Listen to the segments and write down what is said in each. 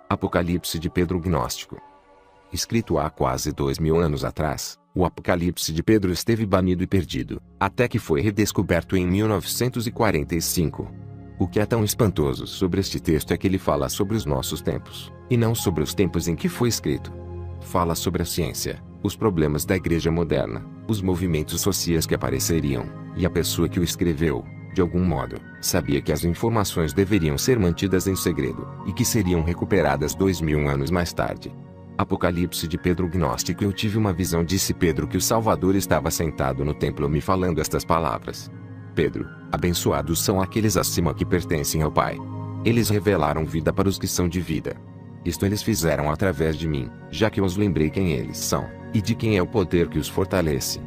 Apocalipse de Pedro Gnóstico. Escrito há quase 2000 anos atrás, o Apocalipse de Pedro esteve banido e perdido, até que foi redescoberto em 1945. O que é tão espantoso sobre este texto é que ele fala sobre os nossos tempos, e não sobre os tempos em que foi escrito. Fala sobre a ciência, os problemas da igreja moderna, os movimentos sociais que apareceriam, e a pessoa que o escreveu, de algum modo, sabia que as informações deveriam ser mantidas em segredo, e que seriam recuperadas 2000 anos mais tarde. Apocalipse de Pedro Gnóstico. Eu tive uma visão, disse Pedro, que o Salvador estava sentado no templo me falando estas palavras. Pedro, abençoados são aqueles acima que pertencem ao Pai. Eles revelaram vida para os que são de vida. Isto eles fizeram através de mim, já que eu os lembrei quem eles são, e de quem é o poder que os fortalece.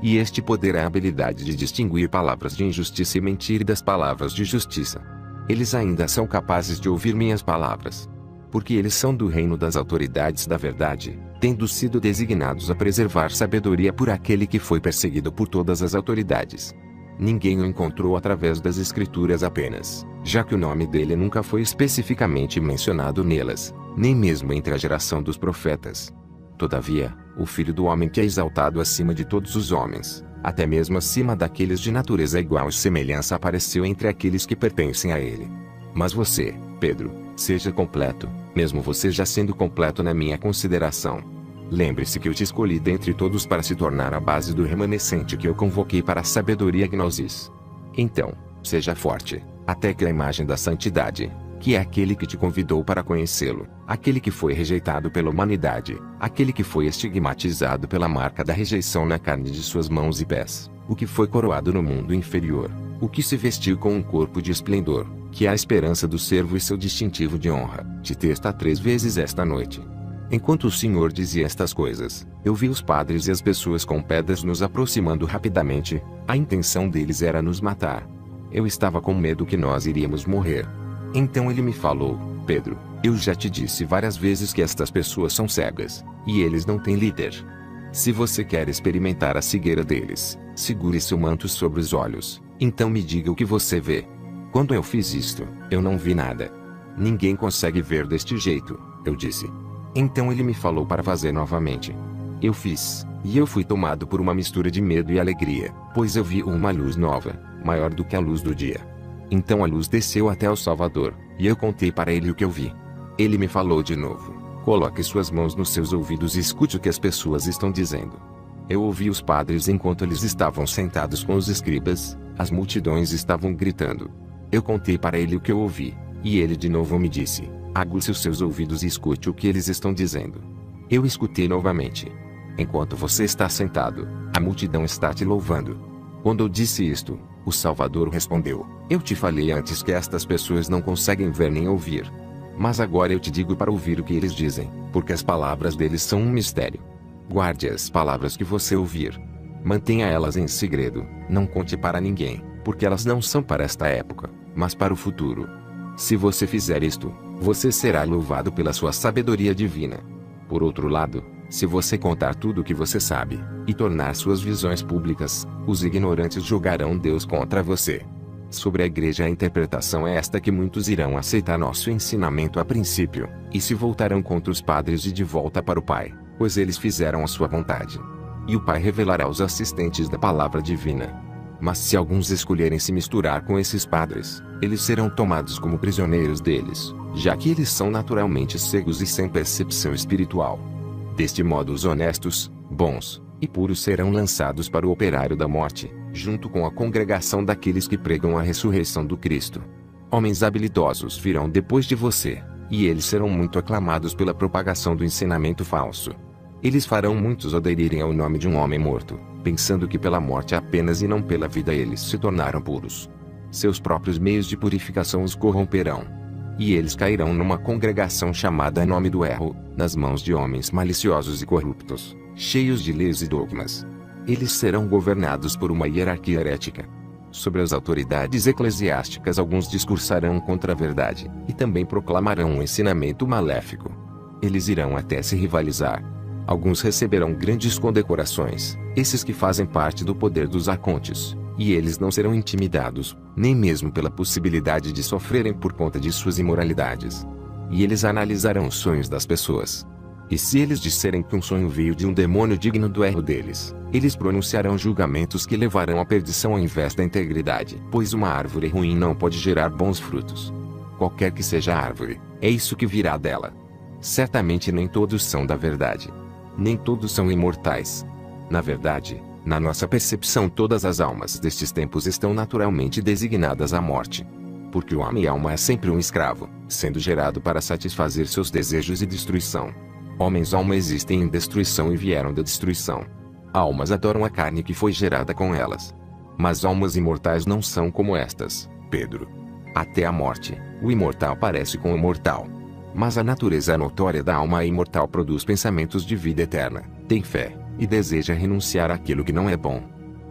E este poder é a habilidade de distinguir palavras de injustiça e mentira das palavras de justiça. Eles ainda são capazes de ouvir minhas palavras. Porque eles são do reino das autoridades da verdade, tendo sido designados a preservar sabedoria por aquele que foi perseguido por todas as autoridades. Ninguém o encontrou através das escrituras apenas, já que o nome dele nunca foi especificamente mencionado nelas, nem mesmo entre a geração dos profetas. Todavia, o Filho do Homem que é exaltado acima de todos os homens, até mesmo acima daqueles de natureza igual e semelhança, apareceu entre aqueles que pertencem a ele. Mas você, Pedro, seja completo, mesmo você já sendo completo na minha consideração. Lembre-se que eu te escolhi dentre todos para se tornar a base do remanescente que eu convoquei para a sabedoria gnosis. Então, seja forte, até que a imagem da santidade, que é aquele que te convidou para conhecê-lo, aquele que foi rejeitado pela humanidade, aquele que foi estigmatizado pela marca da rejeição na carne de suas mãos e pés, o que foi coroado no mundo inferior, o que se vestiu com um corpo de esplendor, que é a esperança do servo e seu distintivo de honra, te testa 3 vezes esta noite. Enquanto o Senhor dizia estas coisas, eu vi os padres e as pessoas com pedras nos aproximando rapidamente. A intenção deles era nos matar. Eu estava com medo que nós iríamos morrer. Então ele me falou: Pedro, eu já te disse várias vezes que estas pessoas são cegas, e eles não têm líder. Se você quer experimentar a cegueira deles, segure seu manto sobre os olhos, então me diga o que você vê. Quando eu fiz isto, eu não vi nada. Ninguém consegue ver deste jeito, eu disse. Então ele me falou para fazer novamente. Eu fiz, e eu fui tomado por uma mistura de medo e alegria, pois eu vi uma luz nova, maior do que a luz do dia. Então a luz desceu até o Salvador, e eu contei para ele o que eu vi. Ele me falou de novo: coloque suas mãos nos seus ouvidos e escute o que as pessoas estão dizendo. Eu ouvi os padres enquanto eles estavam sentados com os escribas, as multidões estavam gritando. Eu contei para ele o que eu ouvi, e ele de novo me disse: aguce os seus ouvidos e escute o que eles estão dizendo. Eu escutei novamente. Enquanto você está sentado, a multidão está te louvando. Quando eu disse isto, o Salvador respondeu: eu te falei antes que estas pessoas não conseguem ver nem ouvir. Mas agora eu te digo para ouvir o que eles dizem, porque as palavras deles são um mistério. Guarde as palavras que você ouvir. Mantenha elas em segredo, não conte para ninguém, porque elas não são para esta época, mas para o futuro. Se você fizer isto, você será louvado pela sua sabedoria divina. Por outro lado, se você contar tudo o que você sabe, e tornar suas visões públicas, os ignorantes julgarão Deus contra você. Sobre a igreja, a interpretação é esta: que muitos irão aceitar nosso ensinamento a princípio, e se voltarão contra os padres e de volta para o Pai, pois eles fizeram a sua vontade. E o Pai revelará os assistentes da palavra divina. Mas se alguns escolherem se misturar com esses padres, eles serão tomados como prisioneiros deles, já que eles são naturalmente cegos e sem percepção espiritual. Deste modo, os honestos, bons e puros serão lançados para o operário da morte, junto com a congregação daqueles que pregam a ressurreição do Cristo. Homens habilidosos virão depois de você, e eles serão muito aclamados pela propagação do ensinamento falso. Eles farão muitos aderirem ao nome de um homem morto, pensando que pela morte apenas e não pela vida eles se tornaram puros. Seus próprios meios de purificação os corromperão. E eles cairão numa congregação chamada em nome do erro, nas mãos de homens maliciosos e corruptos, cheios de leis e dogmas. Eles serão governados por uma hierarquia herética. Sobre as autoridades eclesiásticas alguns discursarão contra a verdade, e também proclamarão um ensinamento maléfico. Eles irão até se rivalizar. Alguns receberão grandes condecorações, esses que fazem parte do poder dos arcontes, e eles não serão intimidados, nem mesmo pela possibilidade de sofrerem por conta de suas imoralidades. e eles analisarão os sonhos das pessoas. E se eles disserem que um sonho veio de um demônio digno do erro deles, eles pronunciarão julgamentos que levarão à perdição ao invés da integridade. Pois uma árvore ruim não pode gerar bons frutos. Qualquer que seja a árvore, é isso que virá dela. Certamente nem todos são da verdade. Nem todos são imortais. Na verdade, na nossa percepção todas as almas destes tempos estão naturalmente designadas à morte. Porque o homem-alma é sempre um escravo, sendo gerado para satisfazer seus desejos e destruição. Homens-alma existem em destruição e vieram da destruição. Almas adoram a carne que foi gerada com elas. Mas almas imortais não são como estas, Pedro. Até a morte, o imortal parece com o mortal. Mas a natureza notória da alma imortal produz pensamentos de vida eterna, tem fé, e deseja renunciar àquilo que não é bom.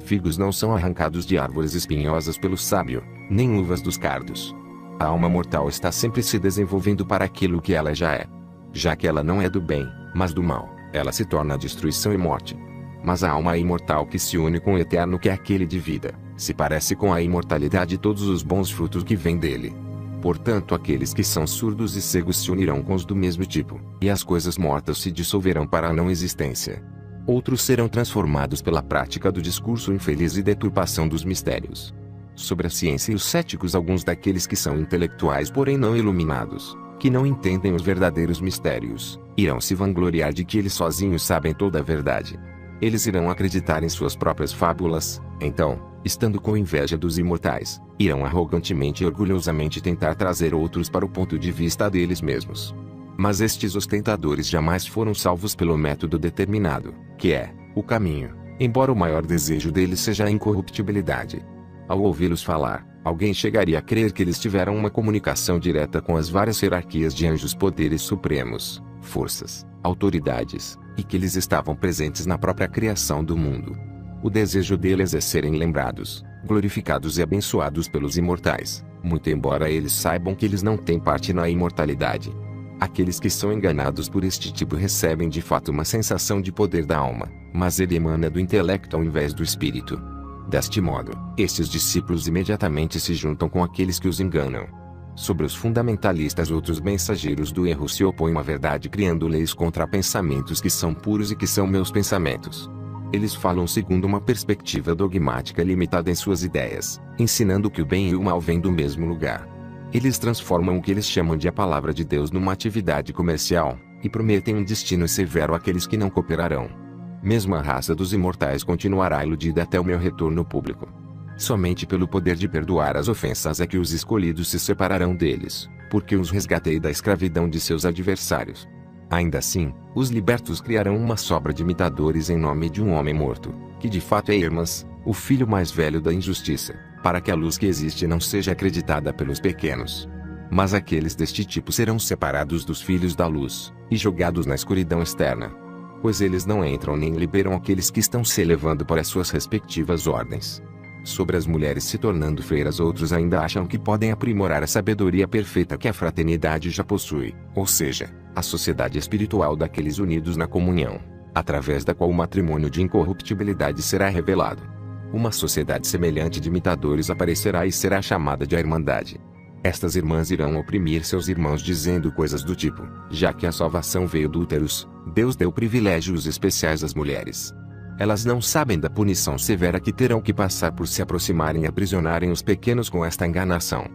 Figos não são arrancados de árvores espinhosas pelo sábio, nem uvas dos cardos. A alma mortal está sempre se desenvolvendo para aquilo que ela já é. Já que ela não é do bem, mas do mal, ela se torna destruição e morte. Mas a alma imortal que se une com o eterno que é aquele de vida, se parece com a imortalidade e todos os bons frutos que vêm dele. Portanto aqueles que são surdos e cegos se unirão com os do mesmo tipo, e as coisas mortas se dissolverão para a não existência. Outros serão transformados pela prática do discurso infeliz e deturpação dos mistérios. Sobre a ciência e os céticos alguns daqueles que são intelectuais porém não iluminados, que não entendem os verdadeiros mistérios, irão se vangloriar de que eles sozinhos sabem toda a verdade. Eles irão acreditar em suas próprias fábulas, então, estando com inveja dos imortais, irão arrogantemente e orgulhosamente tentar trazer outros para o ponto de vista deles mesmos. Mas estes ostentadores jamais foram salvos pelo método determinado, que é o caminho, embora o maior desejo deles seja a incorruptibilidade. Ao ouvi-los falar, alguém chegaria a crer que eles tiveram uma comunicação direta com as várias hierarquias de anjos, poderes supremos, forças, autoridades, e que eles estavam presentes na própria criação do mundo. O desejo deles é serem lembrados, glorificados e abençoados pelos imortais, muito embora eles saibam que eles não têm parte na imortalidade. Aqueles que são enganados por este tipo recebem de fato uma sensação de poder da alma, mas ele emana do intelecto ao invés do espírito. Deste modo, estes discípulos imediatamente se juntam com aqueles que os enganam. Sobre os fundamentalistas, outros mensageiros do erro se opõem à verdade criando leis contra pensamentos que são puros e que são meus pensamentos. Eles falam segundo uma perspectiva dogmática limitada em suas ideias, ensinando que o bem e o mal vêm do mesmo lugar. Eles transformam o que eles chamam de a palavra de Deus numa atividade comercial, e prometem um destino severo àqueles que não cooperarão. Mesmo a raça dos imortais continuará iludida até o meu retorno público. Somente pelo poder de perdoar as ofensas é que os escolhidos se separarão deles, porque os resgatei da escravidão de seus adversários. Ainda assim, os libertos criarão uma sobra de imitadores em nome de um homem morto, que de fato é Hermas, o filho mais velho da injustiça, para que a luz que existe não seja acreditada pelos pequenos. Mas aqueles deste tipo serão separados dos filhos da luz, e jogados na escuridão externa. Pois eles não entram nem liberam aqueles que estão se elevando para as suas respectivas ordens. Sobre as mulheres se tornando freiras, outros ainda acham que podem aprimorar a sabedoria perfeita que a fraternidade já possui, ou seja, a sociedade espiritual daqueles unidos na comunhão, através da qual o matrimônio de incorruptibilidade será revelado. Uma sociedade semelhante de imitadores aparecerá e será chamada de a Irmandade. Estas irmãs irão oprimir seus irmãos dizendo coisas do tipo: já que a salvação veio do úteros, Deus deu privilégios especiais às mulheres. Elas não sabem da punição severa que terão que passar por se aproximarem e aprisionarem os pequenos com esta enganação.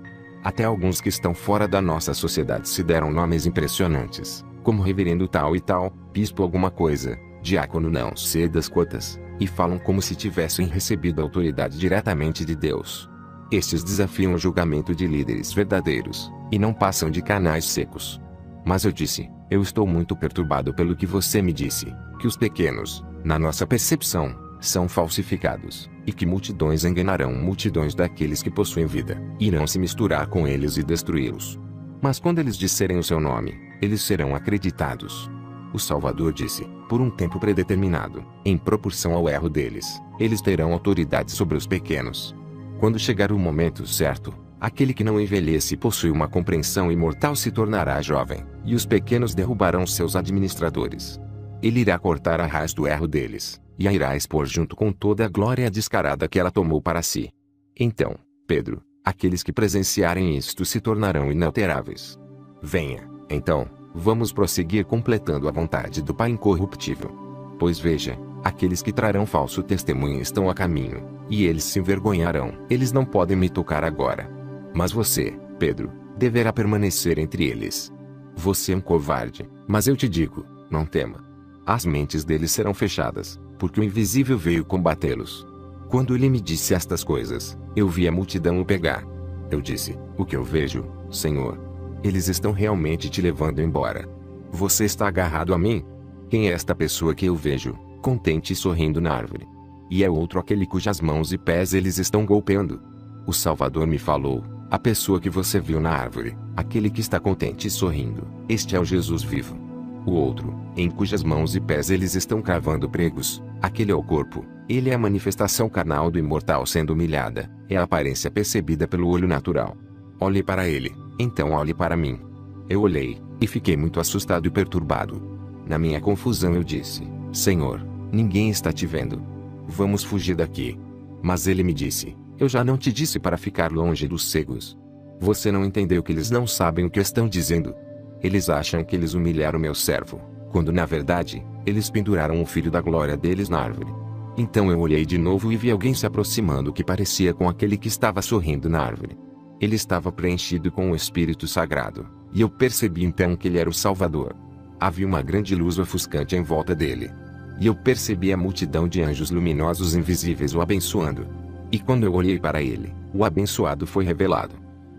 Até alguns que estão fora da nossa sociedade se deram nomes impressionantes, como reverendo tal e tal, bispo alguma coisa, diácono não sei das quantas, e falam como se tivessem recebido a autoridade diretamente de Deus. Estes desafiam o julgamento de líderes verdadeiros, e não passam de canais secos. Mas eu disse: eu estou muito perturbado pelo que você me disse, que os pequenos, na nossa percepção, são falsificados, e que multidões enganarão multidões daqueles que possuem vida, irão se misturar com eles e destruí-los. Mas quando eles disserem o seu nome, eles serão acreditados. O Salvador disse: por um tempo predeterminado, em proporção ao erro deles, eles terão autoridade sobre os pequenos. Quando chegar o momento certo, aquele que não envelhece e possui uma compreensão imortal se tornará jovem, e os pequenos derrubarão seus administradores. Ele irá cortar a raiz do erro deles, e a irá expor junto com toda a glória descarada que ela tomou para si. Então, Pedro, aqueles que presenciarem isto se tornarão inalteráveis. Venha, Então, vamos prosseguir completando a vontade do Pai incorruptível. Pois veja, aqueles que trarão falso testemunho estão a caminho, e eles se envergonharão. Eles não podem me tocar agora. Mas você, Pedro, deverá permanecer entre eles. Você é um covarde, mas eu te digo, não tema. As mentes deles serão fechadas, porque o invisível veio combatê-los. Quando ele me disse estas coisas, eu vi a multidão o pegar. Eu disse, o que eu vejo, Senhor? Eles estão realmente te levando embora. Você está agarrado a mim? Quem é esta pessoa que eu vejo, contente e sorrindo na árvore? E é outro aquele cujas mãos e pés eles estão golpeando? O Salvador me falou, a pessoa que você viu na árvore, aquele que está contente e sorrindo, este é o Jesus vivo. O outro, em cujas mãos e pés eles estão cravando pregos, aquele é o corpo, ele é a manifestação carnal do imortal sendo humilhada, é a aparência percebida pelo olho natural. Olhe para ele, então olhe para mim. Eu olhei, e fiquei muito assustado e perturbado. Na minha confusão eu disse, Senhor, ninguém está te vendo. Vamos fugir daqui. Mas ele me disse, eu já não te disse para ficar longe dos cegos. Você não entendeu que eles não sabem o que estão dizendo. Eles acham que eles humilharam meu servo, quando na verdade, eles penduraram o filho da glória deles na árvore. Então eu olhei de novo e vi alguém se aproximando que parecia com aquele que estava sorrindo na árvore. Ele estava preenchido com o Espírito Sagrado, e eu percebi então que ele era o Salvador. Havia uma grande luz ofuscante em volta dele. E eu percebi a multidão de anjos luminosos invisíveis o abençoando. E quando eu olhei para ele, o abençoado foi revelado.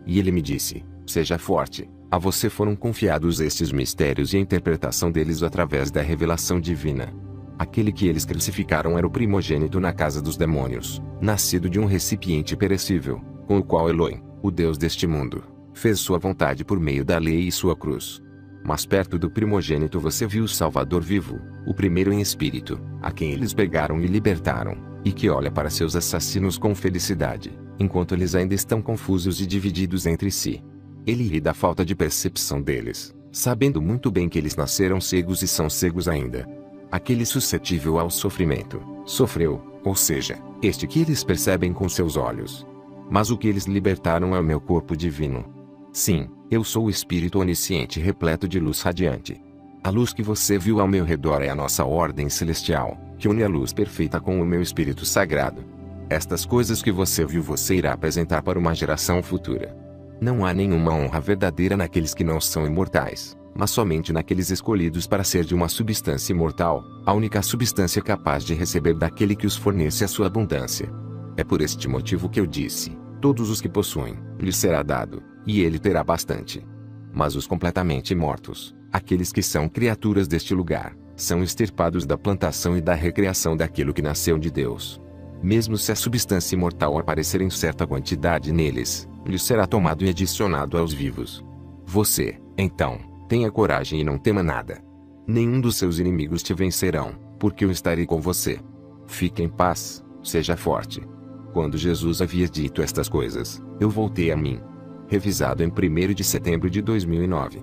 E ele me disse, seja forte, a você foram confiados estes mistérios e a interpretação deles através da revelação divina. Aquele que eles crucificaram era o primogênito na casa dos demônios, nascido de um recipiente perecível, com o qual Elohim, o Deus deste mundo, fez sua vontade por meio da lei e sua cruz. Mas perto do primogênito você viu o Salvador vivo, o primeiro em espírito, a quem eles pegaram e libertaram, e que olha para seus assassinos com felicidade, enquanto eles ainda estão confusos e divididos entre si. Ele ri da falta de percepção deles, sabendo muito bem que eles nasceram cegos e são cegos ainda. Aquele suscetível ao sofrimento, sofreu, ou seja, este que eles percebem com seus olhos. Mas o que eles libertaram é o meu corpo divino. Sim, eu sou o Espírito onisciente repleto de luz radiante. A luz que você viu ao meu redor é a nossa ordem celestial, que une a luz perfeita com o meu Espírito Sagrado. Estas coisas que você viu você irá apresentar para uma geração futura. Não há nenhuma honra verdadeira naqueles que não são imortais, mas somente naqueles escolhidos para ser de uma substância imortal, a única substância capaz de receber daquele que os fornece a sua abundância. É por este motivo que eu disse, todos os que possuem, lhes será dado, e ele terá bastante. Mas os completamente mortos, aqueles que são criaturas deste lugar, são extirpados da plantação e da recriação daquilo que nasceu de Deus. Mesmo se a substância imortal aparecer em certa quantidade neles, lhes será tomado e adicionado aos vivos. Você, então, tenha coragem e não tema nada. Nenhum dos seus inimigos te vencerão, porque eu estarei com você. Fique em paz, seja forte. Quando Jesus havia dito estas coisas, eu voltei a mim. Revisado em 1º de setembro de 2009.